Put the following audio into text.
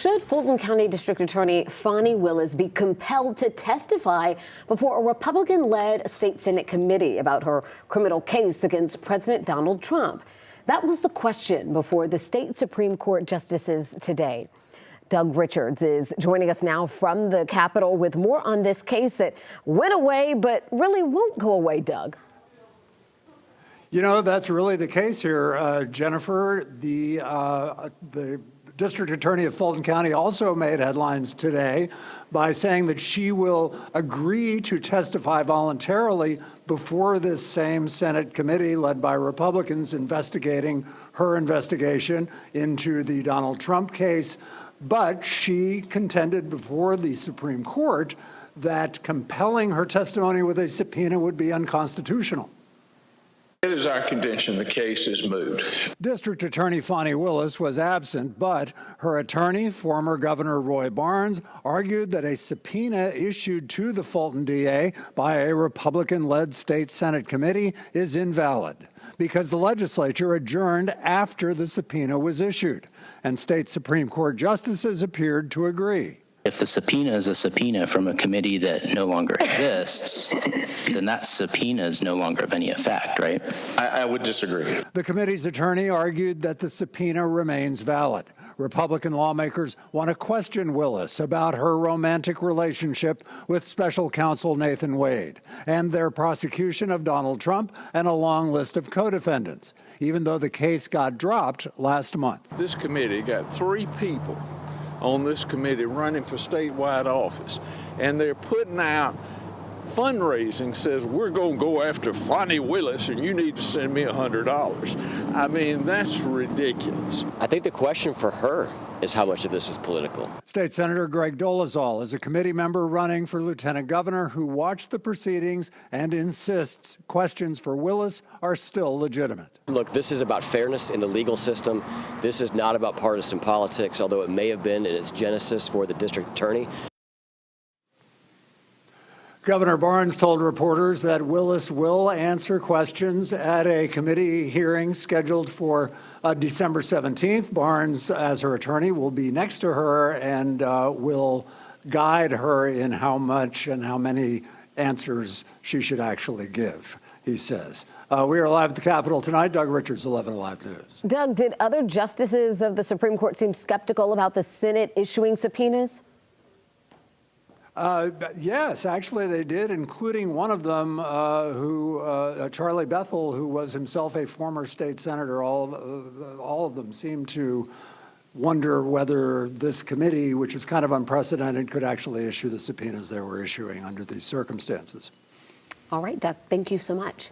Should Fulton County District Attorney Fani Willis be compelled to testify before a Republican-led state Senate committee about her criminal case against President Donald Trump? That was the question before the state Supreme Court justices today. Doug Richards is joining us now from the Capitol with more on this case that went away but really won't go away, Doug. You know, that's really the case here, Jennifer. The District Attorney of Fulton County also made headlines today by saying that she will agree to testify voluntarily before this same Senate committee led by Republicans investigating her investigation into the Donald Trump case. But she contended before the Supreme Court that compelling her testimony with a subpoena would be unconstitutional. It is our contention the case is moot. District Attorney Fani Willis was absent, but her attorney, former Governor Roy Barnes, argued that a subpoena issued to the Fulton DA by a Republican-led state Senate committee is invalid because the legislature adjourned after the subpoena was issued, and state Supreme Court justices appeared to agree. If the subpoena is a subpoena from a committee that no longer exists, then that subpoena is no longer of any effect, right? I would disagree. The committee's attorney argued that the subpoena remains valid. Republican lawmakers want to question Willis about her romantic relationship with special counsel Nathan Wade and their prosecution of Donald Trump and a long list of co-defendants, even though the case got dropped last month. This committee got 3 people on this committee running for statewide office, and they're putting out fundraising says we're going to go after Fani Willis and you need to send me $100. I mean, that's ridiculous. I think the question for her is how much of this was political. State Senator Greg Dolezal is a committee member running for lieutenant governor who watched the proceedings and insists questions for Willis are still legitimate. Look, this is about fairness in the legal system. This is not about partisan politics, although it may have been in its genesis for the district attorney. Governor Barnes told reporters that Willis will answer questions at a committee hearing scheduled for December 17th. Barnes, as her attorney, will be next to her and will guide her in how much and how many answers she should actually give, he says. We are live at the Capitol tonight. Doug Richards, 11 Alive News. Doug, did other justices of the Supreme Court seem skeptical about the Senate issuing subpoenas? Yes, actually they did, including one of them Charlie Bethel, who was himself a former state senator. All of them seemed to wonder whether this committee, which is kind of unprecedented, could actually issue the subpoenas they were issuing under these circumstances. All right, Doug, thank you so much.